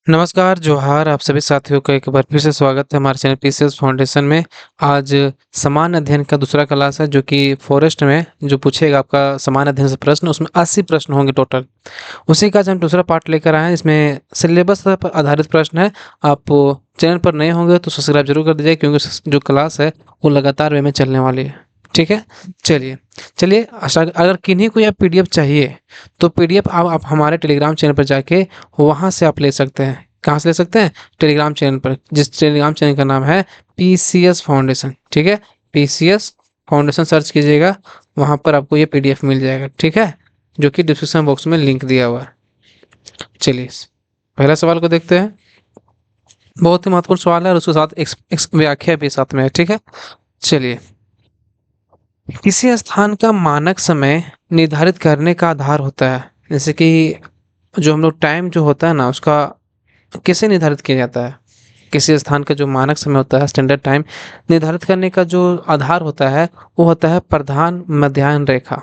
नमस्कार, जोहार आप सभी साथियों का एक बार फिर से स्वागत है हमारे चैनल पीसीएस फाउंडेशन में। आज समान अध्ययन का दूसरा क्लास है जो कि फॉरेस्ट में जो पूछेगा आपका समान अध्ययन से प्रश्न, उसमें 80 प्रश्न होंगे टोटल। उसी का आज हम दूसरा पार्ट लेकर आए हैं। इसमें सिलेबस पर आधारित प्रश्न है। आप चैनल पर नए होंगे तो सब्सक्राइब जरूर कर दीजिए क्योंकि जो क्लास है वो लगातार वे में चलने वाली है। ठीक है? चलिए, चलिए अगर किन्हीं को यह पीडीएफ चाहिए तो पीडीएफ आप हमारे टेलीग्राम चैनल पर जाके वहाँ से आप ले सकते हैं। कहाँ से ले सकते हैं? टेलीग्राम चैनल पर, जिस टेलीग्राम चैनल का नाम है पीसीएस फाउंडेशन। ठीक है? पीसीएस फाउंडेशन सर्च कीजिएगा, वहाँ पर आपको ये पीडीएफ मिल जाएगा। ठीक है? जो कि डिस्क्रिप्शन बॉक्स में लिंक दिया हुआ है। चलिए, पहला सवाल को देखते हैं। बहुत ही महत्वपूर्ण सवाल है और उसके साथ एक व्याख्या भी साथ में है। ठीक है? चलिए, किसी स्थान का मानक समय निर्धारित करने का आधार होता है। जैसे कि जो हम लोग टाइम जो होता है ना, उसका कैसे निर्धारित किया जाता है? किसी स्थान का जो मानक समय होता है, स्टैंडर्ड टाइम निर्धारित करने का जो आधार होता है, वो होता है प्रधान मध्याह्न रेखा।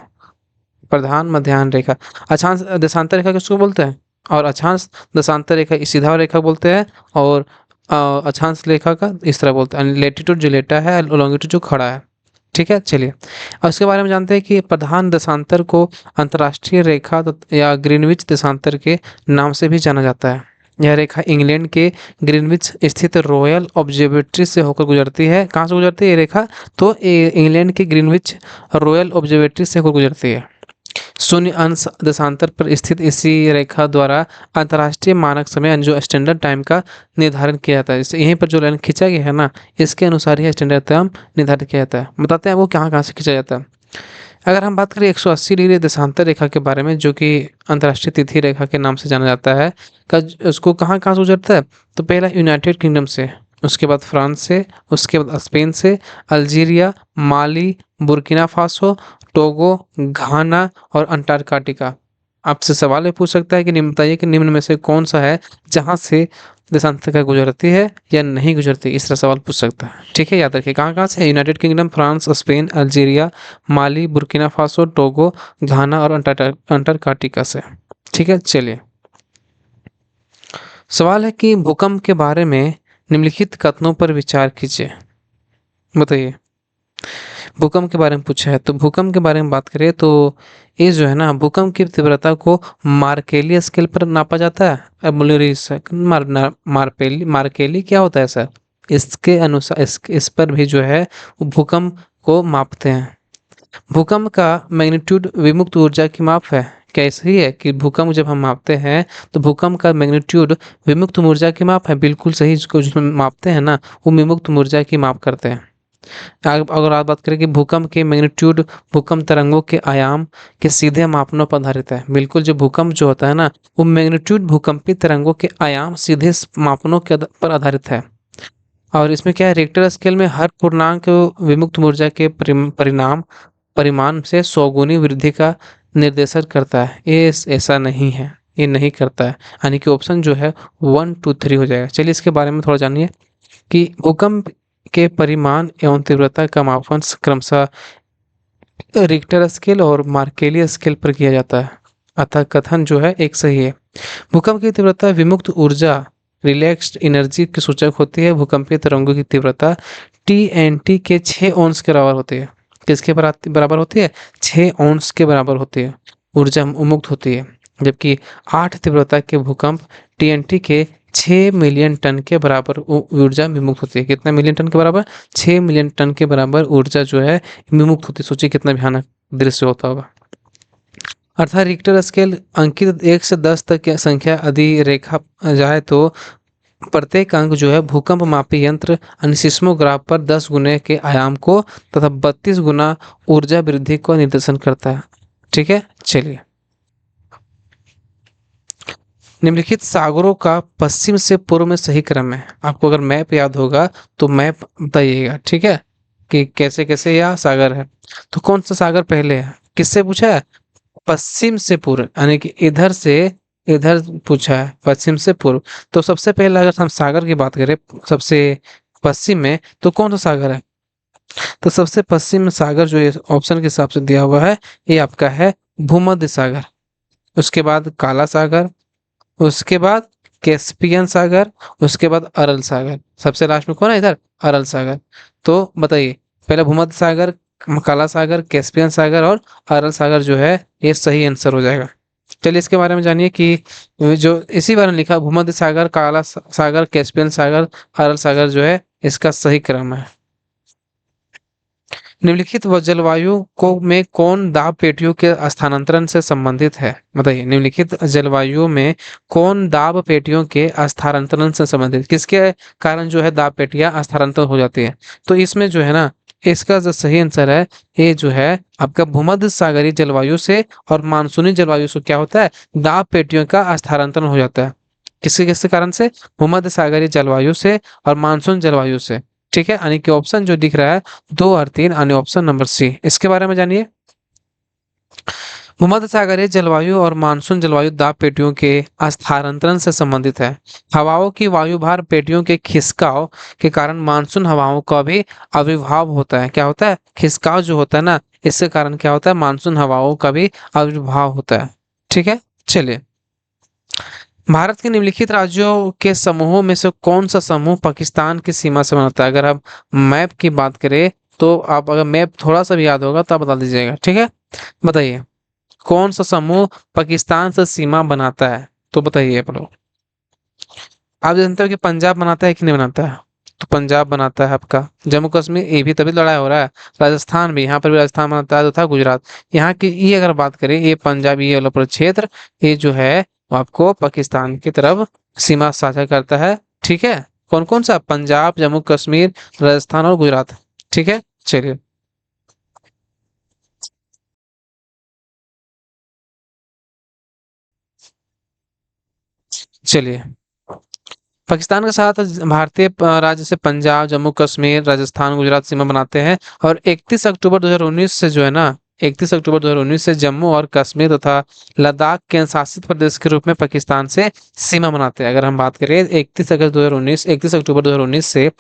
प्रधान मध्याह्न रेखा। अक्षांश देशांतर रेखा किसको बोलते हैं? और अक्षांश देशांतर रेखा इस सीधा रेखा बोलते हैं। और अक्षांश रेखा का इस तरह बोलते हैं, लेटीट्यूड जो लेटा है, लॉन्गिट्यूड जो खड़ा है। ठीक है? चलिए, और इसके बारे में जानते हैं कि प्रधान देशांतर को अंतर्राष्ट्रीय रेखा या ग्रीनविच देशांतर के नाम से भी जाना जाता है। यह रेखा इंग्लैंड के ग्रीनविच स्थित रॉयल ऑब्जर्वेटरी से होकर गुजरती है। कहाँ से गुजरती है ये रेखा? तो इंग्लैंड के ग्रीनविच रॉयल ऑब्जर्वेटरी से होकर गुजरती है। शून्य अंश देशांतर पर स्थित इसी रेखा द्वारा अंतर्राष्ट्रीय मानक समय जो स्टैंडर्ड टाइम का निर्धारण किया जाता है। जैसे यहीं पर जो लाइन खींचा गया है ना, इसके अनुसार ही स्टैंडर्ड टाइम निर्धारित किया जाता है। बताते हैं वो कहाँ कहाँ से खींचा जाता है। अगर हम बात करें 180 डिग्री देशांतर रेखा के बारे में, जो कि अंतर्राष्ट्रीय तिथि रेखा के नाम से जाना जाता है, का उसको कहाँ कहाँ से गुजरता है? तो पहला यूनाइटेड किंगडम से, उसके बाद फ्रांस से, उसके बाद स्पेन से, Algeria, Mali, Burkina Faso, Togo, Ghana और अंटार्कटिका। आपसे सवाल ये पूछ सकता है कि निम्न बताइए कि निम्न में से कौन सा है जहां से देशांतर रेखा गुजरती है या नहीं गुजरती। इस तरह सवाल पूछ सकता है। ठीक है? याद रखिए कहाँ कहाँ से है? United Kingdom, France, Spain, Algeria, Mali, Burkina Faso, Togo, Ghana और अंटार्कटिका से। ठीक है? चलिए, सवाल है कि भूकंप के बारे में निम्नलिखित कथनों पर विचार कीजिए। बताइए, भूकंप के बारे में पूछा है तो भूकंप के बारे में बात करें तो ये जो है ना, भूकंप की तीव्रता को मार्केली स्केल पर नापा जाता है। अब बोले रे सर, मार्केली क्या होता है सर? इसके अनुसार इस पर भी जो है वो भूकंप को मापते हैं। भूकंप का मैग्नीट्यूड विमुक्त ऊर्जा की माप है। क्या ऐसा ही है कि भूकंप जब हम मापते हैं तो भूकंप का मैग्नीट्यूड विमुक्त ऊर्जा की माप है? बिल्कुल सही। इसको जो हम मापते हैं ना, वो विमुक्त ऊर्जा की माप करते हैं। अगर आप बात करें कि भूकंप के मैग्नीट्यूड भूकंप तरंगों के आयाम के सीधे मापनों पर आधारित है। बिल्कुल, जो भूकंप जो होता है ना, वो मैग्नीट्यूड भूकंपी तरंगों के आयाम सीधे मापनों के पर आधारित है। और इसमें क्या है, रिक्टर स्केल में हर पूर्णांक विमुक्त ऊर्जा के परिणाम परिमाण से 100 गुनी वृद्धि का निर्देशन करता है। ये ऐसा नहीं है, ये नहीं करता है। यानी कि ऑप्शन जो है 1 2 3 हो जाएगा। चलिए, इसके बारे में थोड़ा जानिए कि भूकंप के परिमाण एवं तीव्रता का मापन क्रमशः रिक्टर स्केल और मार्केली स्केल पर किया जाता है। अतः कथन जो है एक सही है। भूकंप की तीव्रता विमुक्त ऊर्जा रिलैक्स्ड एनर्जी की सूचक होती है। भूकंपीय तरंगों की तीव्रता टी के 6 ओंस के बराबर होती है। किसके बराबर होती है? 6 ओंस के बराबर होती है। ऊर्जा मुक्त होती है। जबकि 8 तीव्रता के भूकंप टी के 6 मिलियन टन के बराबर ऊर्जा विमुक्त होती है। कितना मिलियन टन के बराबर? 6 मिलियन टन के बराबर ऊर्जा जो है विमुक्त होती है। सोचिए कितना भयानक दृश्य होता होगा। अर्थात रिक्टर स्केल अंकित 1 से 10 तक की संख्या यदि रेखा जाए तो प्रत्येक अंक जो है भूकंप मापी यंत्र यानी सिस्मोग्राफ पर 10 गुने के आयाम को तथा 32 गुना ऊर्जा वृद्धि को निर्देशन करता है। ठीक है? चलिए, निम्नलिखित सागरों का पश्चिम से पूर्व में सही क्रम है। आपको अगर मैप याद होगा तो मैप बताइएगा। ठीक है? कि कैसे कैसे यह सागर है। तो कौन सा सागर पहले है? किससे पूछा है? पश्चिम से पूर्व, यानी कि इधर से इधर पूछा है, पश्चिम से पूर्व। तो सबसे पहले अगर हम सागर की बात करें सबसे पश्चिम में, तो कौन सा सागर है? तो सबसे पश्चिम में सागर जो ऑप्शन के हिसाब से दिया हुआ है, ये आपका है भूमध्य सागर। उसके बाद काला सागर, उसके बाद कैस्पियन सागर, उसके बाद अरल सागर। सबसे लास्ट में कौन है इधर? अरल सागर। तो बताइए, पहले भूमध्य सागर, काला सागर, कैस्पियन सागर और अरल सागर जो है ये सही आंसर हो जाएगा। चलिए इसके बारे में जानिए कि जो इसी बारे में लिखा भूमध्य सागर, काला सागर, कैस्पियन सागर, अरल सागर जो है इसका सही क्रम है। निम्नलिखित व जलवायु को में कौन दाब पेटियों के स्थानांतरण से संबंधित है? बताइए, निम्नलिखित जलवायु में कौन दाब पेटियों के स्थानांतरण से संबंधित, किसके कारण जो है दाब पेटियां स्थानांतरित हो जाती है? तो इसमें जो है ना, इसका जो सही आंसर है ये जो है आपका भूमध्य सागरीय जलवायु से और मानसूनी जलवायु से क्या होता है, दाब पेटियों का स्थानांतरण हो जाता है। किसके किसके कारण से? भूमध्य सागरीय जलवायु से और मानसून जलवायु से। ठीक है, यानी कि ऑप्शन जो दिख रहा है 2 और 3, यानी ऑप्शन नंबर सी। इसके बारे में जानिए, भूमध्य सागरीय जलवायु और मानसून जलवायु दाब पेटियों के स्थानांतरण से संबंधित है। हवाओं की वायुभार पेटियों के खिसकाव के कारण मानसून हवाओं का भी आविर्भाव होता है। क्या होता है? खिसकाव जो होता है ना, इसके कारण क्या होता है, मानसून हवाओं का भी आविर्भाव होता है। ठीक है, चलिए, भारत के निम्नलिखित राज्यों के समूहों में से कौन सा समूह पाकिस्तान की सीमा से बनता है? अगर आप मैप की बात करें तो आप अगर मैप थोड़ा सा भी याद होगा तो आप बता दीजिएगा। ठीक है, बताइए कौन सा समूह पाकिस्तान से सीमा बनाता है? तो बताइए आप लोग। आप जानते हो कि पंजाब बनाता है कि नहीं बनाता है? तो पंजाब बनाता है आपका, जम्मू कश्मीर ये भी तभी लड़ाई हो रहा है, राजस्थान भी, यहाँ पर भी राजस्थान बनाता है, तो था गुजरात। यहाँ की ये अगर बात करें, ये पंजाबी ये वाला पूरा क्षेत्र, ये जो है वो आपको पाकिस्तान की तरफ सीमा साझा करता है। ठीक है, कौन कौन सा? पंजाब, जम्मू कश्मीर, राजस्थान और गुजरात। ठीक है, चलिए, चलिए, पाकिस्तान के साथ भारतीय राज्य से पंजाब, जम्मू कश्मीर, राजस्थान, गुजरात सीमा बनाते हैं। और 31 अक्टूबर 2019 से जो है ना, 31 अक्टूबर 2019 से जम्मू और कश्मीर तथा लद्दाख केंद्र शासित प्रदेश के रूप में पाकिस्तान से सीमा बनाते हैं। अगर हम बात करें 31 अक्टूबर 2019 से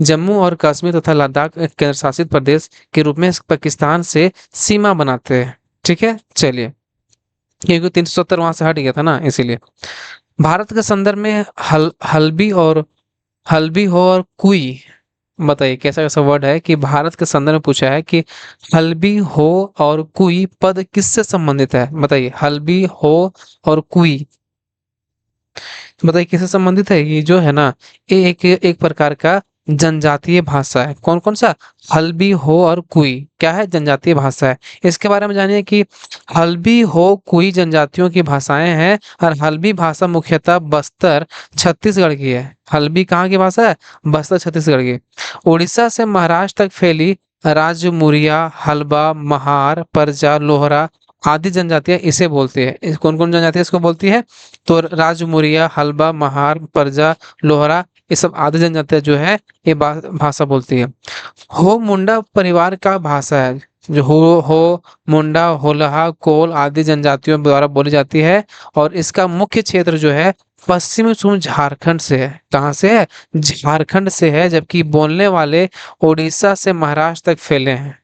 जम्मू और कश्मीर तथा लद्दाख केंद्र शासित प्रदेश के रूप में पाकिस्तान से सीमा बनाते हैं। ठीक है, चलिए, क्योंकि 370 वहां से हट गया था ना, इसीलिए। भारत के संदर्भ में हल्बी हो और कुई, बताइए कैसा कैसा वर्ड है कि भारत के संदर्भ में पूछा है कि हल्बी हो और कुई पद किससे संबंधित है? बताइए, हल्बी हो और कुई, बताइए किससे संबंधित है? ये जो है ना, ये एक एक प्रकार का जनजातीय भाषा है। कौन कौन सा? हल्बी हो और कुई क्या है? जनजातीय भाषा है। इसके बारे में जानिए कि हल्बी हो कुई जनजातियों की भाषाएं हैं, और हल्बी भाषा मुख्यतः बस्तर छत्तीसगढ़ की है। हल्बी कहाँ की भाषा है? बस्तर छत्तीसगढ़ की। उड़ीसा से महाराष्ट्र तक फैली राजमुरिया, हल्बा, महार, परजा, लोहरा आदि जनजातियां इसे बोलती है। कौन कौन जनजातियां इसको बोलती है? तो राजमुरिया, हल्बा, महार, परजा, लोहरा, ये सब आदि जनजातियां जो है ये भाषा बोलती है। हो मुंडा परिवार का भाषा है। जो हो मुंडा, होलहा, कोल आदि जनजातियों द्वारा बोली जाती है। और इसका मुख्य क्षेत्र जो है पश्चिमी सुन झारखंड से है। कहाँ से है? झारखंड से है, जबकि बोलने वाले उड़ीसा से महाराष्ट्र तक फैले हैं।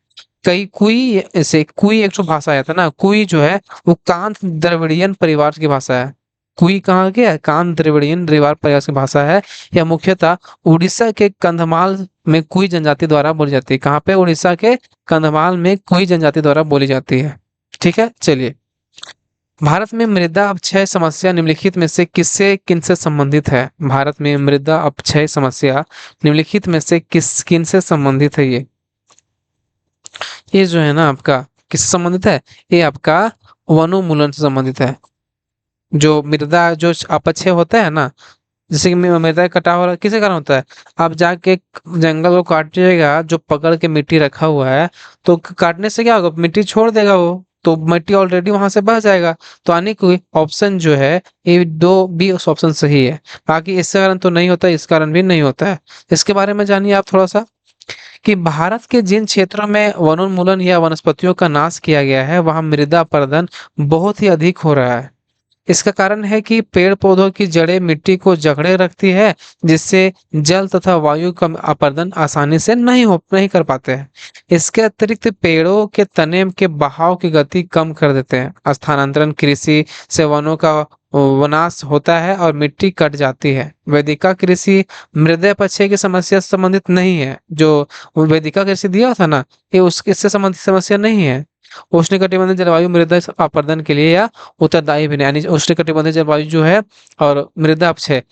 कई कुई से कुई एक ठो भाषा आया था ना, कुई जो है वो कांत द्रविड़ियन परिवार की भाषा है। कुई कहाँ के है? कांत द्रविड़ियन परिवार की भाषा है। यह मुख्यतः उड़ीसा के कंधमाल में कुई जनजाति द्वारा बोली जाती है। कहाँ पे? उड़ीसा के कंधमाल में कुई जनजाति द्वारा बोली जाती है। ठीक है, चलिए, भारत में मृदा अपक्षय समस्या निम्नलिखित में से किससे किनसे संबंधित है? भारत में मृदा अपक्षय समस्या निम्नलिखित में से किनसे संबंधित है? ये जो है ना आपका किससे संबंधित है? ये आपका वनोन्मूलन से संबंधित है। जो मृदा जो अपक्षय होता है ना, जैसे कि मृदा कटाव हो रहा है, किसके कारण होता है? आप जाके जंगल को काटिएगा, जो पकड़ के मिट्टी रखा हुआ है, तो काटने से क्या होगा? मिट्टी छोड़ देगा वो, तो मिट्टी ऑलरेडी वहां से बह जाएगा। तो आने कोई ऑप्शन जो है ये दो बी ऑप्शन सही है। बाकी इस कारण तो नहीं होता, इस कारण भी नहीं होता है। इसके बारे में जानिए आप थोड़ा सा कि भारत के जिन क्षेत्रों में वनोन्मूलन या वनस्पतियों का नाश किया गया है वहां मृदा अपरदन बहुत ही अधिक हो रहा है। इसका कारण है कि पेड़ पौधों की जड़ें मिट्टी को जकड़े रखती है, जिससे जल तथा वायु का अपरदन आसानी से नहीं कर पाते हैं। इसके अतिरिक्त पेड़ों के तने के बहाव की गति कम कर देते हैं। स्थानांतरण कृषि से वनों का वनाश होता है और मिट्टी कट जाती है। वेदिका कृषि मृदा अपक्षय की समस्या से संबंधित नहीं है। जो वेदिका कृषि दिया था ना, ये उस इससे संबंधित समस्या नहीं है। उष्णकटिबंधीय जलवायु मृदा अपर्दन के लिए या उत्तरदायी भी नहीं, यानी उष्णकटिबंधीय जलवायु जो है और मृदा अपक्षय,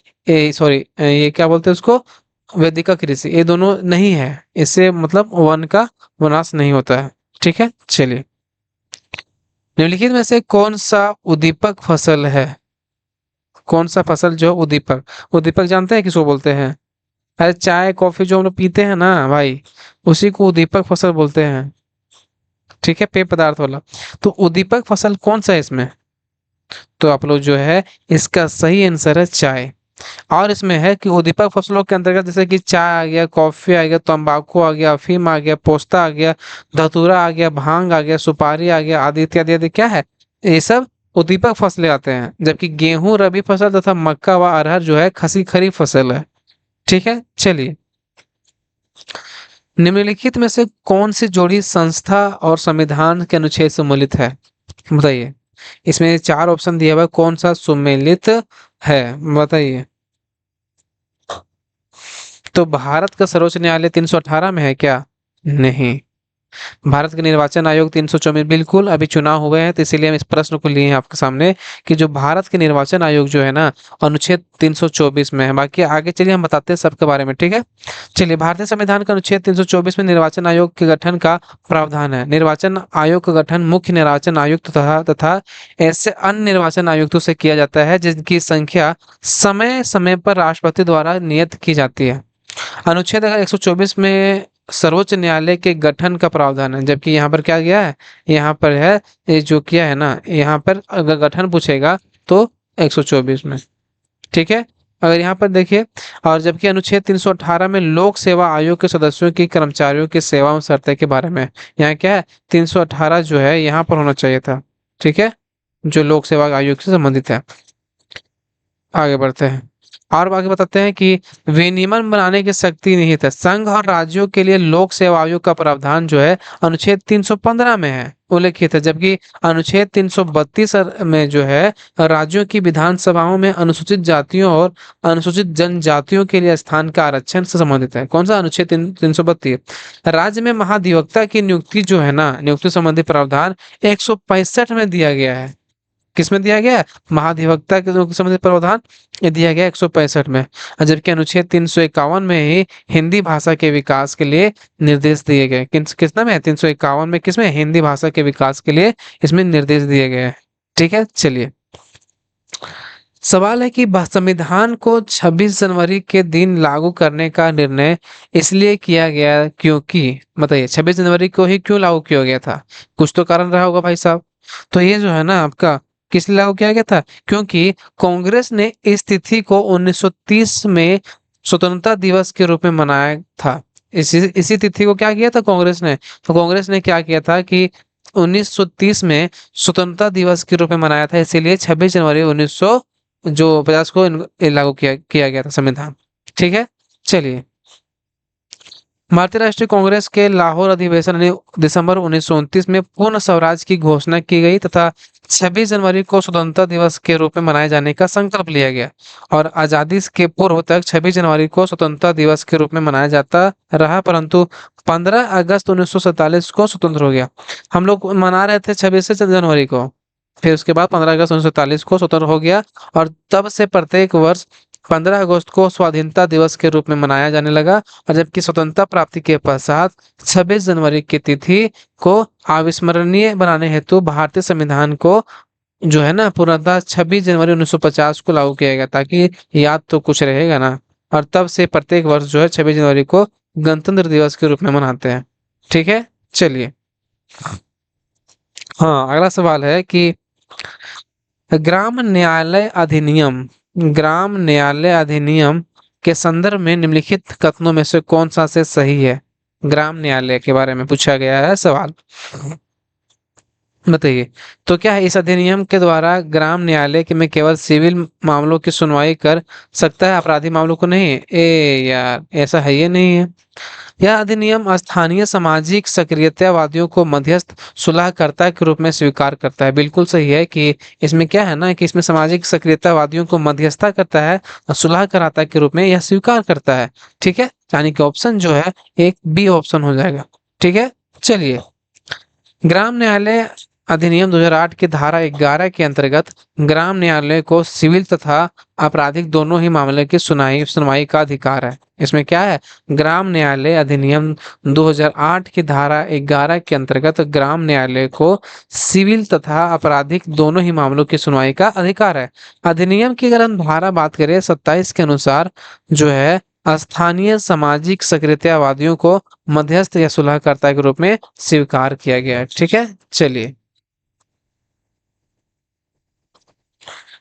सॉरी, ये क्या बोलते हैं उसको, वेदिका कृषि, ये दोनों नहीं है। इससे मतलब वन का विनाश नहीं होता है। ठीक है, चलिए। निम्नलिखित में से कौन सा उद्दीपक फसल है? कौन सा फसल जो उद्दीपक, उद्दीपक जानते हैं किसको बोलते हैं? अरे चाय कॉफी जो हम लोग पीते हैं ना भाई, उसी को उद्दीपक फसल बोलते हैं। ठीक है, पेय पदार्थ वाला। तो उद्दीपक फसल कौन सा है इसमें? तो आप लोग जो है, इसका सही आंसर है चाय। और इसमें है कि उद्दीपक फसलों के अंतर्गत जैसे कि चाय आ गया, कॉफी आ गया, तंबाकू आ गया, अफीम आ गया, पोस्ता आ गया, धतूरा आ गया, भांग आ गया, सुपारी आ गया, आदि इत्यादि आदि क्या है, ये सब उद्दीपक फसलें आते हैं। जबकि गेहूं रबी फसल तथा मक्का व अरहर जो है खसी खरीफ फसल है। ठीक है, चलिए। निम्नलिखित में से कौन सी जोड़ी संस्था और संविधान के अनुच्छेद से सम्मिलित है? बताइए। इसमें चार ऑप्शन दिया हुआ है, कौन सा सुमेलित है, बताइए। तो भारत का सर्वोच्च न्यायालय 318 में है क्या? नहीं। भारत के निर्वाचन आयोग 324, बिल्कुल। अभी चुनाव हुए हैं तो इसीलिए हम इस प्रश्न को लिए हैं आपके सामने कि जो भारत के निर्वाचन आयोग जो है ना, अनुच्छेद 324 में है। बाकी आगे चलिए हम बताते हैं सबके बारे में। ठीक है, चलिए। भारतीय संविधान का अनुच्छेद 324 में निर्वाचन आयोग के गठन का प्रावधान है। निर्वाचन आयोग का गठन मुख्य निर्वाचन आयुक्त तथा ऐसे अन्य निर्वाचन आयुक्तों से किया जाता है जिनकी संख्या समय समय पर राष्ट्रपति द्वारा नियत की जाती है। अनुच्छेद अगर 124 में सर्वोच्च न्यायालय के गठन का प्रावधान है, जबकि यहाँ पर क्या गया है, यहाँ पर है, ये जो किया है ना, यहाँ पर अगर गठन पूछेगा तो 124 में। ठीक है, अगर यहाँ पर देखिए, और जबकि अनुच्छेद 318 में लोक सेवा आयोग के सदस्यों की कर्मचारियों की सेवा और शर्तें के बारे में, यहाँ क्या है, 318 जो है यहाँ पर होना चाहिए था। ठीक है, जो लोक सेवा आयोग से संबंधित है। आगे बढ़ते हैं और आगे बताते हैं कि विनियमन बनाने की शक्ति निहित है। संघ और राज्यों के लिए लोक सेवा आयोग का प्रावधान जो है अनुच्छेद 315 में है, उल्लेखित है। जबकि अनुच्छेद 332 में जो है राज्यों की विधानसभाओं में अनुसूचित जातियों और अनुसूचित जनजातियों के लिए स्थान का आरक्षण से संबंधित है। कौन सा अनुच्छेद 332? राज्य में महाधिवक्ता की नियुक्ति जो है ना, नियुक्ति संबंधी प्रावधान 165 में दिया गया है। किसमें दिया गया है? महाधिवक्ता के संबंधित प्रावधान ये दिया गया 165 में। जबकि अनुच्छेद 351 में ही हिंदी भाषा के विकास के लिए निर्देश दिए गए। कितना में? 351 में किसमें? हिंदी भाषा के विकास के लिए इसमें निर्देश दिए गए हैं। ठीक है, चलिए। सवाल है कि संविधान को 26 जनवरी के दिन लागू करने का निर्णय इसलिए किया गया क्योंकि, बताइए, 26 जनवरी को ही क्यों लागू किया गया था? कुछ तो कारण रहा होगा भाई साहब। तो ये जो है ना आपका, किस लिए लागू किया गया था? क्योंकि कांग्रेस ने इस तिथि को 1930 में स्वतंत्रता दिवस के रूप में मनाया था। इसी तिथि को क्या किया था कांग्रेस ने? तो कांग्रेस ने क्या किया था कि 1930 में स्वतंत्रता दिवस के रूप में मनाया था, इसीलिए 26 जनवरी 1950 को लागू किया गया था संविधान। ठीक है, चलिए। भारतीय राष्ट्रीय कांग्रेस के लाहौर अधिवेशन यानी दिसंबर 1929 में पूर्ण स्वराज की घोषणा की गई तथा 26 जनवरी को स्वतंत्रता दिवस के रूप में मनाए जाने का संकल्प लिया गया। और आजादी के पूर्व तक 26 जनवरी को स्वतंत्रता दिवस के रूप में मनाया जाता रहा, परंतु 15 अगस्त 1947 को स्वतंत्र हो गया। हम लोग मना रहे थे 26 जनवरी को, फिर उसके बाद 15 अगस्त 1947 को स्वतंत्र हो गया, और तब से प्रत्येक वर्ष 15 अगस्त को स्वाधीनता दिवस के रूप में मनाया जाने लगा। और जबकि स्वतंत्रता प्राप्ति के पश्चात 26 जनवरी की तिथि को अविस्मरणीय बनाने हेतु भारतीय संविधान को जो है ना पूर्णतः 26 जनवरी 1950 को लागू किया गया, ताकि याद तो कुछ रहेगा ना। और तब से प्रत्येक वर्ष जो है 26 जनवरी को गणतंत्र दिवस के रूप में मनाते हैं। ठीक है, चलिए। हाँ, अगला सवाल है कि ग्राम न्यायालय अधिनियम के संदर्भ में निम्नलिखित कथनों में से कौन सा से सही है? ग्राम न्यायालय के बारे में पूछा गया है सवाल। बताइए। तो क्या है, इस अधिनियम के द्वारा ग्राम न्यायालय के में केवल सिविल मामलों की सुनवाई कर सकता है, आपराधिक मामलों को नहीं? यार, ऐसा है ये नहीं है। यह अधिनियम स्थानीय सामाजिक सक्रियतावादियों को मध्यस्थ सुलहकर्ता के रूप में स्वीकार करता है। बिल्कुल सही है कि इसमें क्या है ना, कि इसमें सामाजिक सक्रियतावादियों को मध्यस्थता करता है और सुलहकर्ता के रूप में यह स्वीकार करता है। ठीक है, यानी कि ऑप्शन जो है एक बी ऑप्शन हो जाएगा। ठीक है, चलिए। ग्राम न्यायालय अधिनियम 2008 की धारा 11 के अंतर्गत ग्राम न्यायालय को सिविल तथा आपराधिक दोनों ही मामले की सुनाई सुनवाई का अधिकार है। इसमें क्या है, ग्राम न्यायालय अधिनियम 2008 की धारा 11 के अंतर्गत ग्राम न्यायालय को सिविल तथा आपराधिक दोनों ही मामलों की सुनवाई का अधिकार है। अधिनियम की अगर हम धारा बात करें 27 के अनुसार, जो है स्थानीय सामाजिक सक्रियतावादियों को मध्यस्थ या सुलहकर्ता के रूप में स्वीकार किया गया है। ठीक है, चलिए।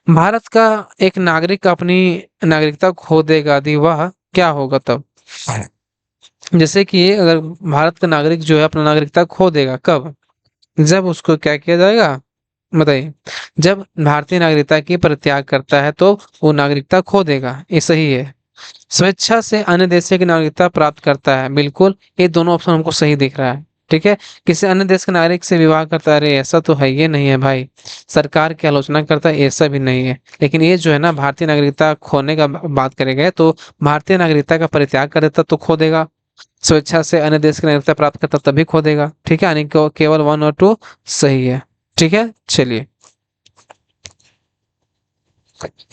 भारत का एक नागरिक अपनी नागरिकता खो देगा यदि वह क्या होगा तब? जैसे कि अगर भारत का नागरिक जो है अपना नागरिकता खो देगा, कब? जब उसको क्या किया जाएगा, बताइए। जब भारतीय नागरिकता की परित्याग करता है तो वो नागरिकता खो देगा, ये सही है। स्वेच्छा से अन्य देश की नागरिकता प्राप्त करता है, बिल्कुल, ये दोनों ऑप्शन हमको सही दिख रहा है। ठीक है, किसी अन्य देश के नागरिक से विवाह करता है, अरे ऐसा तो है ये नहीं है भाई। सरकार की आलोचना करता है, ऐसा भी नहीं है। लेकिन ये जो है ना, भारतीय नागरिकता खोने का बात करेंगे तो भारतीय नागरिकता का परित्याग कर देता तो खो देगा। स्वेच्छा से अन्य देश की नागरिकता प्राप्त करता तभी खो देगा। ठीक है, यानी केवल वन और टू सही है। ठीक है, चलिए।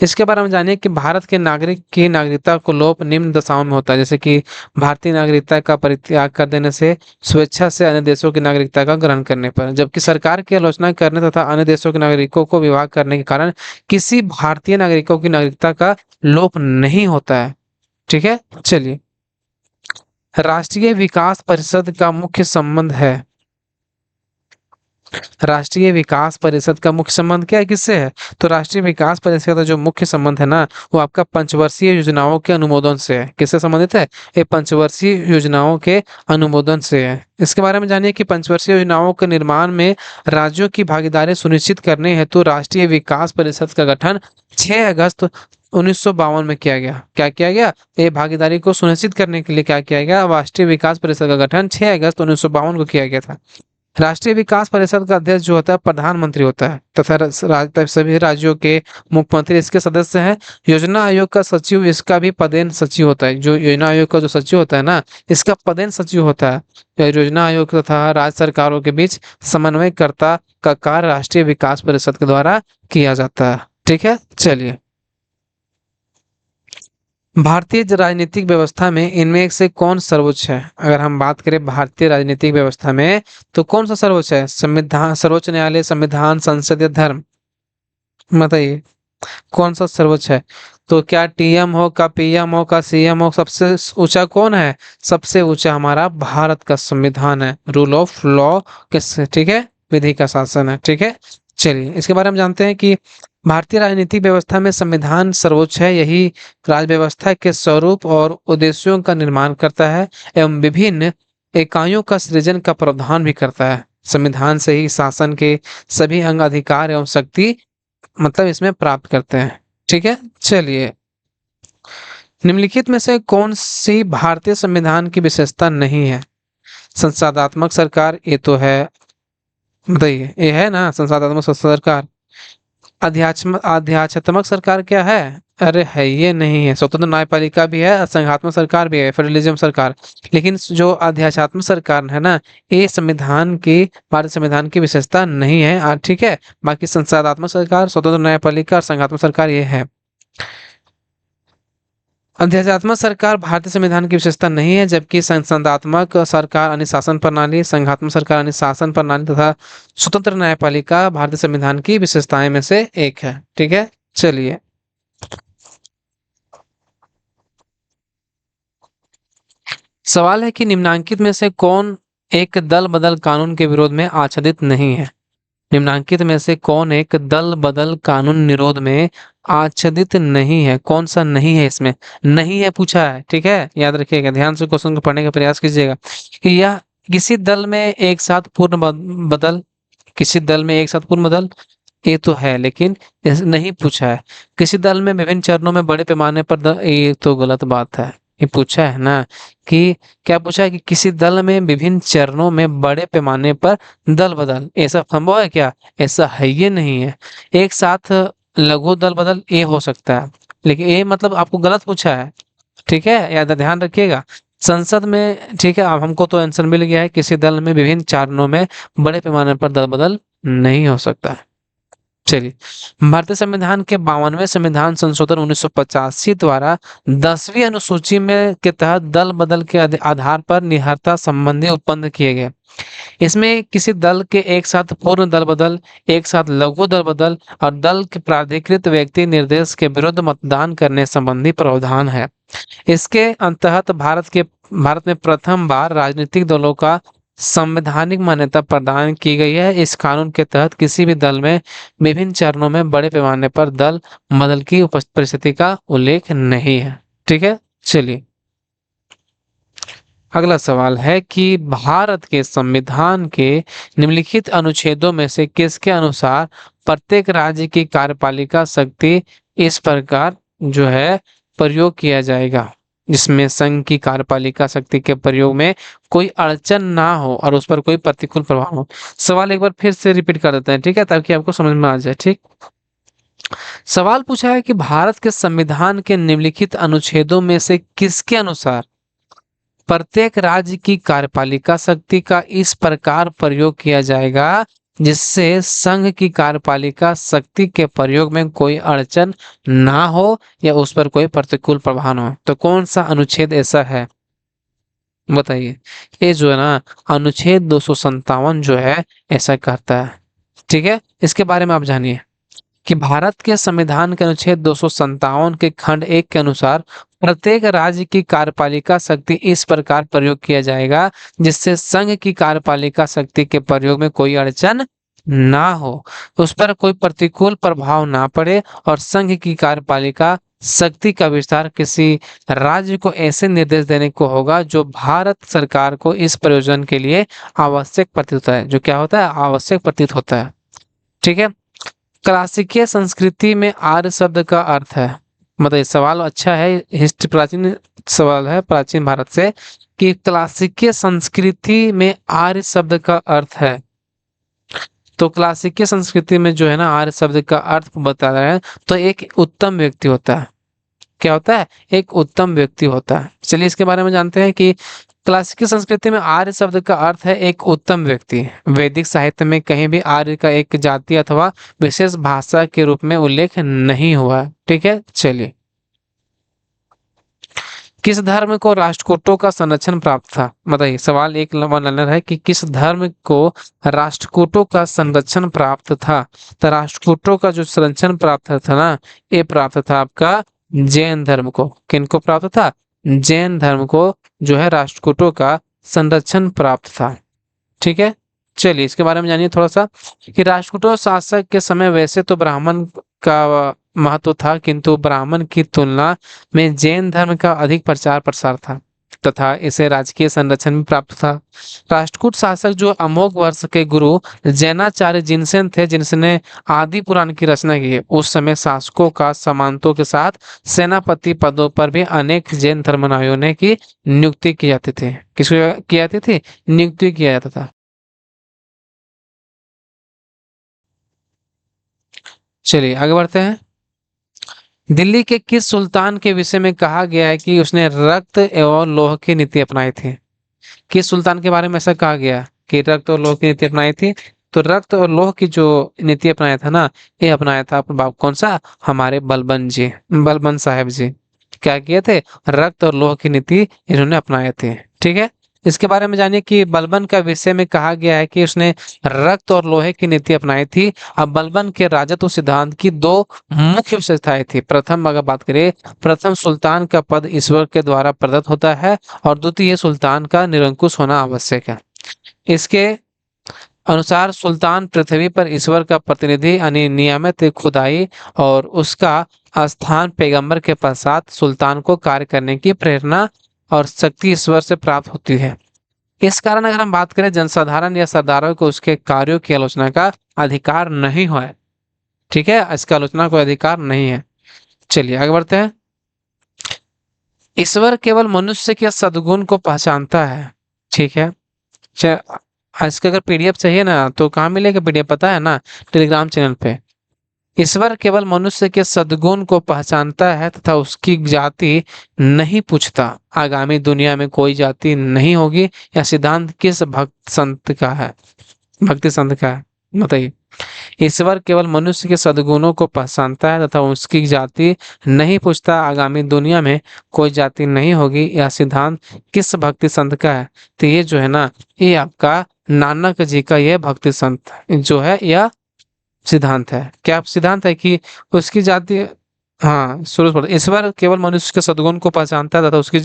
इसके बारे में जानिए कि भारत के नागरिक की नागरिकता को लोप निम्न दशाओं में होता है, जैसे कि भारतीय नागरिकता का परित्याग कर देने से, स्वेच्छा से अन्य देशों की नागरिकता का ग्रहण करने पर, जबकि सरकार की आलोचना करने तथा अन्य देशों के नागरिकों को विवाह करने के कारण किसी भारतीय नागरिकों की नागरिकता का लोप नहीं होता है। ठीक है, चलिए। राष्ट्रीय विकास परिषद का मुख्य संबंध है, राष्ट्रीय विकास परिषद का मुख्य संबंध क्या है, किससे है? तो राष्ट्रीय विकास परिषद का जो मुख्य संबंध है ना, वो आपका पंचवर्षीय योजनाओं के अनुमोदन से है। किससे संबंधित है? ये पंचवर्षीय योजनाओं के अनुमोदन से है। इसके बारे में जानिए कि पंचवर्षीय योजनाओं के निर्माण में राज्यों की भागीदारी सुनिश्चित करने हेतु राष्ट्रीय विकास परिषद का गठन 6 अगस्त 1952 में किया गया। क्या किया गया? ये भागीदारी को सुनिश्चित करने के लिए क्या किया गया? राष्ट्रीय विकास परिषद का गठन 6 अगस्त 1952 को किया गया था। राष्ट्रीय विकास परिषद का अध्यक्ष जो होता है प्रधानमंत्री होता है, तथा सभी राज्यों के मुख्यमंत्री इसके सदस्य हैं। योजना आयोग का सचिव इसका भी पदेन सचिव होता है। जो योजना आयोग का जो सचिव होता है ना, इसका पदेन सचिव होता है। योजना आयोग तथा राज्य सरकारों के बीच समन्वयकर्ता का कार्य राष्ट्रीय विकास परिषद के द्वारा किया जाता है। ठीक है, चलिए। भारतीय राजनीतिक व्यवस्था में इनमें से कौन सर्वोच्च है? अगर हम बात करें भारतीय राजनीतिक व्यवस्था में, तो कौन सा सर्वोच्च है? संविधान, सर्वोच्च न्यायालय, संविधान, संसद या धर्म? बताइए, कौन सा सर्वोच्च है? तो क्या टीएम हो, का पीएम हो, का सीएम हो, सबसे ऊंचा कौन है? सबसे ऊंचा हमारा भारत का संविधान है, रूल ऑफ लॉ के, ठीक है, विधि का शासन है। ठीक है, चलिए। इसके बारे में जानते हैं कि भारतीय राजनीतिक व्यवस्था में संविधान सर्वोच्च है। यही राज्य व्यवस्था के स्वरूप और उद्देश्यों का निर्माण करता है एवं विभिन्न इकाइयों का सृजन का प्रावधान भी करता है। संविधान से ही शासन के सभी अंग, अधिकार एवं शक्ति मतलब इसमें प्राप्त करते हैं। ठीक है, चलिए। निम्नलिखित में से कौन सी भारतीय संविधान की विशेषता नहीं है? संसदात्मक सरकार, ये तो है। बताइए, ये है ना संसदात्मक सरकार। अध्यात्मक सरकार क्या है? अरे है ये नहीं है। स्वतंत्र न्यायपालिका भी है, संघात्मक सरकार भी है, फेडरलिज्म सरकार। लेकिन जो अध्यात्मक सरकार है ना, ये संविधान की, भारत संविधान की विशेषता नहीं है। ठीक है, बाकी संसदात्मक सरकार, स्वतंत्र न्यायपालिका और संघात्मक सरकार ये है। अध्यात्मक सरकार भारतीय संविधान की विशेषता नहीं है, जबकि संसदात्मक सरकार अनुशासन प्रणाली, संघात्मक सरकार अनुशासन प्रणाली तथा स्वतंत्र न्यायपालिका भारतीय संविधान की विशेषताएं में से एक है। ठीक है, चलिए। सवाल है कि निम्नांकित में से कौन एक दल बदल कानून के विरोध में आच्छादित नहीं है? निम्नांकित में से कौन एक दल बदल कानून निरोध में आच्छादित नहीं है? कौन सा नहीं है? इसमें नहीं है पूछा है। ठीक है, याद रखिएगा, ध्यान से क्वेश्चन को पढ़ने का प्रयास कीजिएगा कि यह किसी दल में एक साथ पूर्ण बदल किसी दल में एक साथ पूर्ण दल, ये तो है लेकिन नहीं पूछा है। किसी दल में विभिन्न चरणों में बड़े पैमाने पर ये तो गलत बात है। ये पूछा है ना कि क्या पूछा है कि किसी दल में विभिन्न चरणों में बड़े पैमाने पर दल बदल, ऐसा संभव है क्या? ऐसा है ये नहीं है। एक साथ लघु दल बदल ये हो सकता है, लेकिन ये मतलब आपको गलत पूछा है। ठीक है, याद ध्यान रखिएगा। संसद में, ठीक है, अब हमको तो आंसर मिल गया है, किसी दल में विभिन्न चरणों में बड़े पैमाने पर दल बदल नहीं हो सकता है। चलिए, भारतीय संविधान के 52वें संविधान संशोधन 1985 द्वारा 10वीं अनुसूची में के तहत दल बदल के आधार पर निहरता संबंधी उत्पन्न किए गए। इसमें किसी दल के एक साथ पूर्ण दल बदल, एक साथ लघु दल बदल और दल के प्राधिकृत व्यक्ति निर्देश के विरुद्ध मतदान करने संबंधी प्रावधान है। इसके अंतर्गत भारत में प्रथम बार राजनीतिक दलों का संवैधानिक मान्यता प्रदान की गई है। इस कानून के तहत किसी भी दल में विभिन्न चरणों में बड़े पैमाने पर दल बदल की परिस्थिति का उल्लेख नहीं है। ठीक है, चलिए अगला सवाल है कि भारत के संविधान के निम्नलिखित अनुच्छेदों में से किसके अनुसार प्रत्येक राज्य की कार्यपालिका शक्ति इस प्रकार जो है प्रयोग किया जाएगा, जिसमें संघ की कार्यपालिका शक्ति के प्रयोग में कोई अड़चन ना हो और उस पर कोई प्रतिकूल प्रभाव हो। सवाल एक बार फिर से रिपीट कर देते हैं, ठीक है, ताकि आपको समझ में आ जाए। ठीक, सवाल पूछा है कि भारत के संविधान के निम्नलिखित अनुच्छेदों में से किसके अनुसार प्रत्येक राज्य की कार्यपालिका शक्ति का इस प्रकार प्रयोग किया जाएगा जिससे संघ की कार्यपालिका शक्ति के प्रयोग में कोई अड़चन ना हो या उस पर कोई प्रतिकूल प्रभाव ना हो। तो कौन सा अनुच्छेद ऐसा है बताइए? ये जो है ना अनुच्छेद 257 जो है ऐसा कहता है। ठीक है, इसके बारे में आप जानिए कि भारत के संविधान के अनुच्छेद 257 के खंड 1 के अनुसार प्रत्येक राज्य की कार्यपालिका शक्ति इस प्रकार प्रयोग किया जाएगा जिससे संघ की कार्यपालिका शक्ति के प्रयोग में कोई अड़चन ना हो, उस पर कोई प्रतिकूल प्रभाव ना पड़े और संघ की कार्यपालिका शक्ति का विस्तार किसी राज्य को ऐसे निर्देश देने को होगा जो भारत सरकार को इस प्रयोजन के लिए आवश्यक प्रतीत होता है। जो क्या होता है? आवश्यक प्रतीत होता है। ठीक है, क्लासिकीय संस्कृति में आर्य शब्द का अर्थ है, मतलब सवाल अच्छा है, हिस्ट्री प्राचीन सवाल है प्राचीन भारत से कि क्लासिकीय संस्कृति में आर्य शब्द का अर्थ है। तो क्लासिकीय संस्कृति में जो है ना आर्य शब्द का अर्थ बता रहे हैं, तो एक उत्तम व्यक्ति होता है। क्या होता है? एक उत्तम व्यक्ति होता है। चलिए इसके बारे में जानते हैं कि क्लासिकल संस्कृति में आर्य शब्द का अर्थ है एक उत्तम व्यक्ति। वैदिक साहित्य में कहीं भी आर्य का एक जाति अथवा विशेष भाषा के रूप में उल्लेख नहीं हुआ है। ठीक है, चलिए किस धर्म को राष्ट्रकूटों का संरक्षण प्राप्त था? बताइए, सवाल एक लंबा लाइनर है कि किस धर्म को राष्ट्रकूटों का संरक्षण प्राप्त था? तो राष्ट्रकूटों का जो संरक्षण प्राप्त था ना, ये प्राप्त था आपका जैन धर्म को। किनको प्राप्त था? जैन धर्म को जो है राष्ट्रकूटों का संरक्षण प्राप्त था। ठीक है, चलिए इसके बारे में जानिए थोड़ा सा कि राष्ट्रकूटों शासक के समय वैसे तो ब्राह्मण का महत्व था, किंतु ब्राह्मण की तुलना में जैन धर्म का अधिक प्रचार प्रसार था तथा इसे राजकीय संरक्षण भी प्राप्त था। राष्ट्रकूट शासक जो अमोघ वर्ष के गुरु जैनाचार्य जिनसेन थे, जिनसे आदि पुराण की रचना की, उस समय शासकों का सामंतों के साथ सेनापति पदों पर भी अनेक जैन धर्मानुयायियों की नियुक्ति की जाती थी। किसको की जाती थी? नियुक्ति किया जाता था। चलिए आगे बढ़ते हैं। दिल्ली के किस सुल्तान के विषय में कहा गया है कि उसने रक्त एवं लौह की नीति अपनाई थी? किस सुल्तान के बारे में ऐसा कहा गया कि रक्त और लौह की नीति अपनाई थी? तो रक्त और लौह की जो नीति अपनाया था ना, ये अपनाया था अपने बाप कौन सा? हमारे बलबन जी, बलबन साहब जी क्या किए थे? रक्त और लौह की नीति इन्होंने अपनाए थे। ठीक है, इसके बारे में जानिए कि बलबन का विषय में कहा गया है कि उसने रक्त और लोहे की नीति अपनाई थी। अब बलबन के राजत्व सिद्धांत की दो मुख्य विशेषताएं थी। प्रथम अगर बात करें, प्रथम सुल्तान का पद ईश्वर के द्वारा प्रदत्त होता है और द्वितीय सुल्तान का निरंकुश होना आवश्यक है। इसके अनुसार सुल्तान पृथ्वी पर ईश्वर का प्रतिनिधि यानी नियमित खुदाई और उसका स्थान पैगंबर के पश्चात सुल्तान को कार्य करने की प्रेरणा और शक्ति ईश्वर से प्राप्त होती है। इस कारण अगर हम बात करें जनसाधारण या सरदारों को उसके कार्यों की आलोचना का अधिकार नहीं है। ठीक है, इसका आलोचना कोई अधिकार नहीं है। चलिए आगे बढ़ते हैं। ईश्वर केवल मनुष्य के सद्गुण को पहचानता है। ठीक है। इसका अगर पीडीएफ चाहिए ना तो कहाँ मिलेगा पीडीएफ पता है ना, टेलीग्राम चैनल पे। ईश्वर केवल मनुष्य के सद्गुण को पहचानता है तथा उसकी जाति नहीं पूछता। आगामी दुनिया में कोई जाति नहीं होगी। यह सिद्धांत किस भक्त संत का है, भक्ति संत का है, बताइए। ईश्वर केवल मनुष्य के सद्गुणों को पहचानता है तथा उसकी जाति नहीं पूछता। आगामी दुनिया में कोई जाति नहीं होगी। यह सिद्धांत किस भक्ति संत का है? तो ये जो है ना, ये आपका नानक जी का ये भक्ति संत जो है यह सिद्धांत है। क्या सिद्धांत है कि उसकी जाति, हाँ शुरू से ईश्वर केवल मनुष्य के सद्गुण को पहचानता है तथा उसकी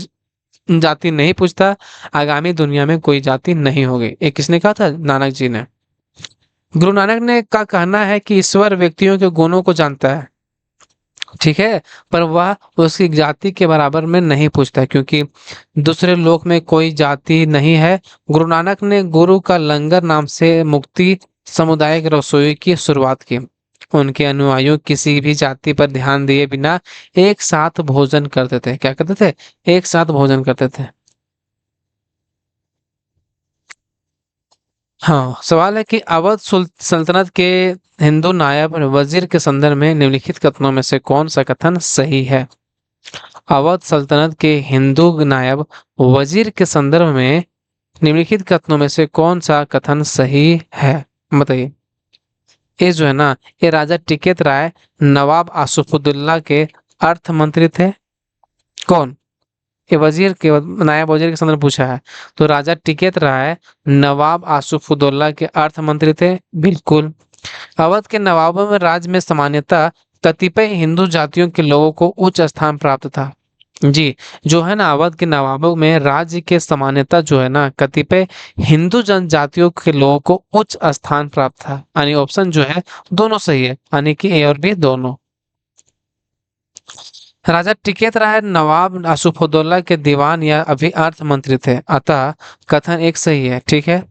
जाति नहीं पूछता। आगामी दुनिया में कोई जाति नहीं होगी। ये किसने कहा था? नानक जी ने। गुरु नानक ने का कहना है कि ईश्वर व्यक्तियों के गुणों को जानता है, ठीक है, पर वह उसकी जाति के बराबर में नहीं पूछता, क्योंकि दूसरे लोक में कोई जाति नहीं है। गुरु नानक ने गुरु का लंगर नाम से मुक्ति सामुदायिक रसोई की शुरुआत की। उनके अनुयायी किसी भी जाति पर ध्यान दिए बिना एक साथ भोजन करते थे। क्या करते थे? एक साथ भोजन करते थे। हाँ, सवाल है कि अवध सल्तनत के हिंदू नायब वजीर के संदर्भ में निम्नलिखित कथनों में से कौन सा कथन सही है? अवध सल्तनत के हिंदू नायब वजीर के संदर्भ में निम्नलिखित कथनों में से कौन सा कथन सही है? बताइए। ये जो है ना, ये राजा टिकैत राय नवाब आसफुद्दौला के अर्थ मंत्री थे। कौन? ये वजीर के नायब वजीर के संदर्भ में पूछा है, तो राजा टिकैत राय नवाब आसफुद्दौला के अर्थ मंत्री थे। बिल्कुल। अवध के नवाबों में राज्य में सामान्यतः कतिपय हिंदू जातियों के लोगों को उच्च स्थान प्राप्त था। जी, जो है ना, अवध के नवाबों में राज्य के सामान्यतः जो है ना कतिपय हिंदू जनजातियों के लोगों को उच्च स्थान प्राप्त था। यानी ऑप्शन जो है दोनों सही है, यानी कि ए और बी दोनों। राजा टिकैत राय नवाब आसफुद्दौला के दीवान या अभी अर्थ मंत्री थे, अतः कथन एक सही है। ठीक है।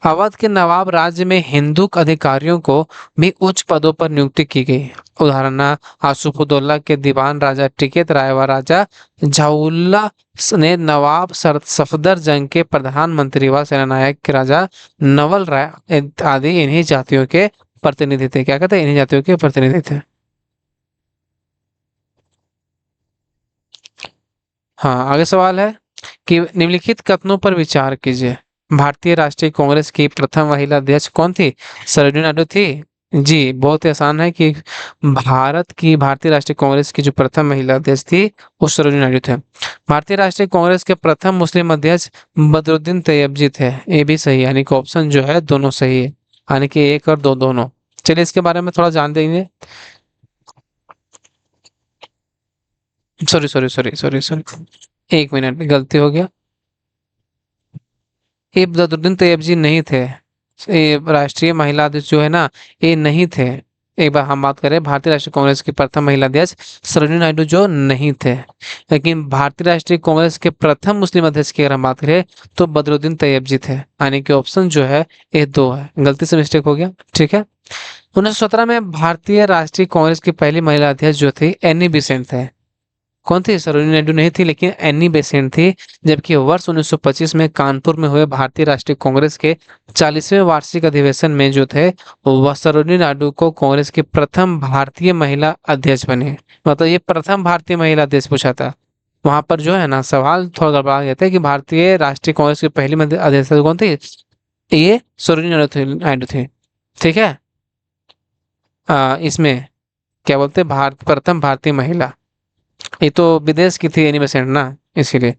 अवध के नवाब राज्य में हिंदू अधिकारियों को भी उच्च पदों पर नियुक्ति की गई। उदाहरण आसफुद्दौला के दीवान राजा टिकैत राय व राजा झाउल्ला ने नवाब सफदर जंग के प्रधानमंत्री व सेनानायक के राजा नवल राय आदि इन्हीं जातियों के प्रतिनिधि थे। क्या कहते हैं? इन्हीं जातियों के प्रतिनिधि थे। हाँ, आगे सवाल है कि निम्नलिखित कथनों पर विचार कीजिए। भारतीय राष्ट्रीय कांग्रेस की प्रथम महिला अध्यक्ष कौन थी? सरोजिनी नायडू थी। जी, बहुत ही आसान है कि भारतीय राष्ट्रीय कांग्रेस की जो प्रथम महिला अध्यक्ष थी वो सरोजिनी नायडू थे। भारतीय राष्ट्रीय कांग्रेस के प्रथम मुस्लिम अध्यक्ष बदरुद्दीन तैयबजी थे। ये भी सही है, यानी कि ऑप्शन जो है दोनों सही है, यानी कि एक और दो दोनों। चलिए इसके बारे में थोड़ा जान देंगे। सॉरी, एक मिनट में गलती हो गया। ये बदरुद्दीन तैयबजी नहीं थे। ये राष्ट्रीय महिला अध्यक्ष जो है ना, ये नहीं थे। एक बार हम बात करें भारतीय राष्ट्रीय कांग्रेस की प्रथम महिला अध्यक्ष सरोजिनी नायडू जो नहीं थे। लेकिन भारतीय राष्ट्रीय कांग्रेस के प्रथम मुस्लिम अध्यक्ष की अगर हम बात करें तो बदरुद्दीन तैयबजी थे, यानी कि ऑप्शन जो है ये दो है। गलती से मिस्टेक हो गया। ठीक है। 1917 में भारतीय राष्ट्रीय कांग्रेस की पहली महिला अध्यक्ष जो थी एनी बेसेंट थे। कौन थी? सरोजिनी नायडू नहीं थी, लेकिन एनी बेसेंट थी। जबकि वर्ष 1925 में कानपुर में हुए भारतीय राष्ट्रीय कांग्रेस के 40वें वार्षिक अधिवेशन में जो थे वह सरोजिनी नायडू को कांग्रेस की प्रथम भारतीय महिला अध्यक्ष बने। मतलब ये प्रथम भारतीय महिला अध्यक्ष पूछा था। वहां पर जो है ना सवाल थोड़ा गड़बड़ा गया था कि भारतीय राष्ट्रीय कांग्रेस की पहली अध्यक्ष कौन थी? ये सरोजिनी नायडू थे। ठीक है। इसमें क्या बोलते हैं, प्रथम भारतीय महिला। ये तो विदेश की थी एनी बेसेंट ना, इसीलिए।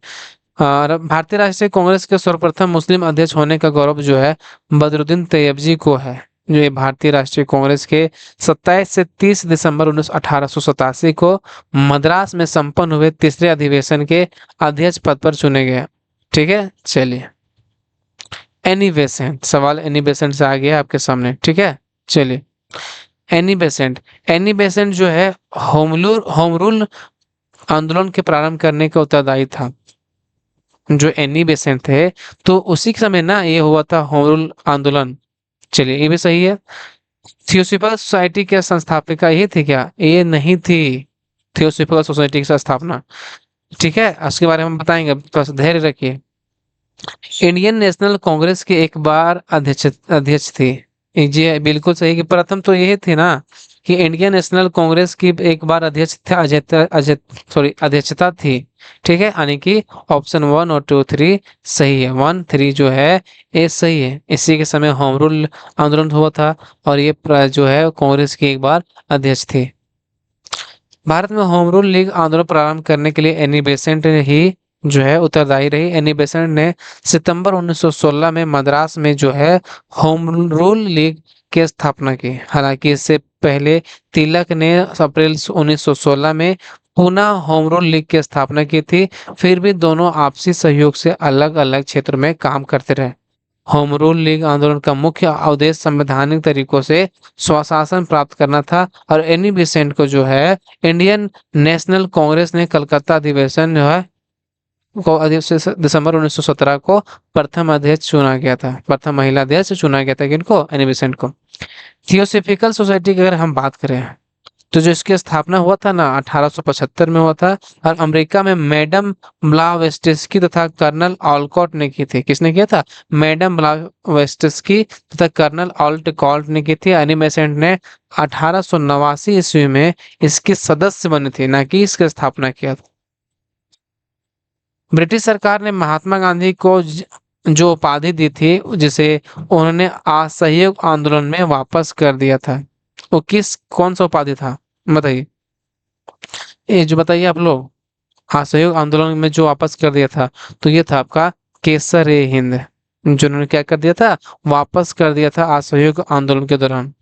और भारतीय राष्ट्रीय कांग्रेस के सर्वप्रथम मुस्लिम अध्यक्ष होने का गौरव जो है बदरुद्दीन तैयबजी को है। जो ये भारतीय राष्ट्रीय कांग्रेस के 27 से 30 दिसंबर 1887 को मद्रास में संपन्न हुए तीसरे अधिवेशन के अध्यक्ष पद पर चुने गए। ठीक है। चलिए, एनी बेसेंट, सवाल एनी बेसेंट से आ गया आपके सामने। ठीक है। चलिए, एनी बेसेंट जो है होम रूल आंदोलन के प्रारंभ करने का उत्तरदायी था। जो एनी बेसेंट थे, तो उसी के समय ना ये हुआ था होम रूल आंदोलन। चलिए ये भी सही है। थियोसॉफिकल सोसाइटी के संस्थापिका ये थी क्या? ये नहीं थी थियोसॉफिकल सोसाइटी की स्थापना। ठीक है, उसके बारे में हम बताएंगे, थोड़ा सा धैर्य रखिए। इंडियन नेशनल कांग्रेस के एक बार अध्यक्ष अध्यक्ष थी। जी बिल्कुल सही कि प्रथम तो ये थी ना कि इंडियन नेशनल कांग्रेस की एक बार अध्यक्ष था, अध्यक्षता थी। ठीक है, यानी कि ऑप्शन 1 और 2 3 सही है। 1 3 जो है ये सही है। इसी के समय होम रूल आंदोलन हुआ था और ये जो है कांग्रेस की एक बार अध्यक्ष थी। भारत में होम रूल लीग आंदोलन प्रारंभ करने के लिए एनी बेसेंट ही जो है उत्तरदायी रही। एनी बेसेंट ने सितंबर 1916 में मद्रास में जो है होम रूल लीग की स्थापना की। हालांकि इससे पहले तिलक ने अप्रैल 1916 में पुनः होम रूल लीग की स्थापना की थी। फिर भी दोनों आपसी सहयोग से अलग अलग क्षेत्र में काम करते रहे। होम रूल लीग आंदोलन का मुख्य उद्देश्य संवैधानिक तरीकों से स्वशासन प्राप्त करना था और एनी बेसेंट को जो है इंडियन नेशनल कांग्रेस ने कलकत्ता अधिवेशन जो है दिसंबर 1917 को प्रथम अध्यक्ष चुना गया था। प्रथम महिला अध्यक्ष चुना गया था किनको? एनी बेसेंट को। थियोसॉफिकल सोसाइटी की अगर हम बात करें तो जो इसकी स्थापना हुआ था ना 1875 में हुआ था और अमेरिका में मैडम ब्लावेस्टिस्की तथा कर्नल ऑलकॉट ने की थी। किसने किया था? मैडम ब्लावेस्टिस्की तथा कर्नल ऑलकॉट ने की थी। एनी बेसेंट ने 1889 ईस्वी में इसकी सदस्य बनी थी, ना कि इसकी स्थापना किया था। ब्रिटिश सरकार ने महात्मा गांधी को जो उपाधि दी थी जिसे उन्होंने असहयोग आंदोलन में वापस कर दिया था, वो कौन सा उपाधि था बताइए? ये जो बताइए आप लोग, असहयोग आंदोलन में जो वापस कर दिया था, तो ये था आपका केसर ए हिंद। जो उन्होंने क्या कर दिया था? वापस कर दिया था असहयोग आंदोलन के दौरान।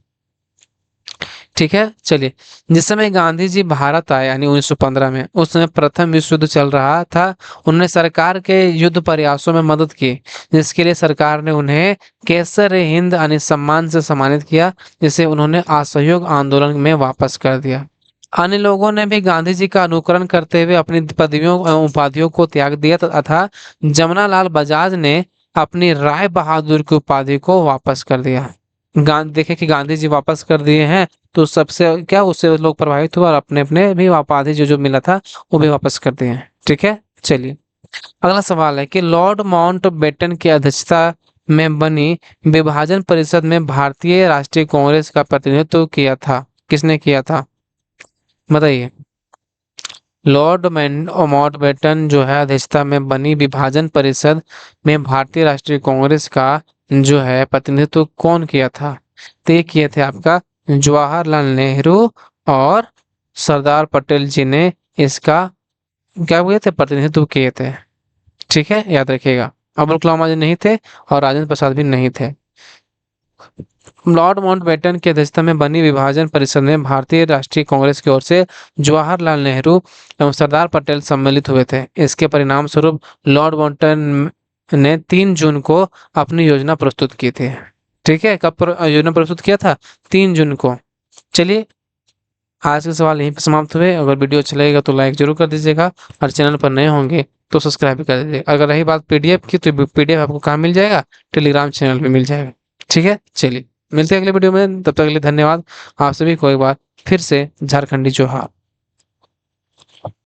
ठीक है, चलिए। जिस समय गांधी जी भारत आए यानी 1915 में, उस समय प्रथम विश्व युद्ध चल रहा था। उन्होंने सरकार के युद्ध प्रयासों में मदद की, जिसके लिए सरकार ने उन्हें केसर ए हिंद यानी सम्मान से सम्मानित किया, जिसे उन्होंने असहयोग आंदोलन में वापस कर दिया। अन्य लोगों ने भी गांधी जी का अनुकरण करते हुए अपनी पदवियों उपाधियों को त्याग दिया तथा जमनालाल बजाज ने अपनी राय बहादुर की उपाधि को वापस कर दिया। देखे कि गांधी जी वापस कर दिए हैं, तो सबसे क्या उससे लोग प्रभावित हुए और अपने अपने भी उपाधि जो जो मिला था वो भी वापस कर दिए हैं। ठीक है, चलिए। अगला सवाल है कि लॉर्ड माउंटबेटन की अध्यक्षता में बनी विभाजन परिषद में भारतीय राष्ट्रीय कांग्रेस का प्रतिनिधित्व किया था। किसने किया था बताइए? लॉर्ड माउंटबेटन जो है अध्यक्षता में बनी विभाजन परिषद में भारतीय राष्ट्रीय कांग्रेस का जो है प्रतिनिधित्व कौन किया था? तो ये किए थे आपका जवाहरलाल नेहरू और सरदार पटेल जी ने इसका क्या हुए थे? प्रतिनिधित्व किए थे। ठीक है, याद रखिएगा। अब्दुल कलाम आजाद नहीं थे और राजेंद्र प्रसाद भी नहीं थे। लॉर्ड माउंटबेटन की अध्यक्षता में बनी विभाजन परिषद में भारतीय राष्ट्रीय कांग्रेस की ओर से जवाहरलाल नेहरू एवं सरदार पटेल सम्मिलित हुए थे। इसके परिणाम स्वरूप लॉर्ड माउंटबेटन ने 3 जून को अपनी योजना प्रस्तुत की थी। ठीक है, कब योजना प्रस्तुत किया था? 3 जून को। चलिए, आज के सवाल यहीं पर समाप्त हुए। अगर वीडियो अच्छा लगेगा तो लाइक जरूर कर दीजिएगा और चैनल पर नए होंगे तो सब्सक्राइब भी कर दीजिएगा। अगर रही बात पीडीएफ की, तो पीडीएफ आपको कहाँ मिल जाएगा? टेलीग्राम चैनल पे मिल जाएगा। ठीक है, चलिए मिलते हैं अगले वीडियो में। तब तक के लिए धन्यवाद। आप सभी को एक बार फिर से झारखंडी जोहार।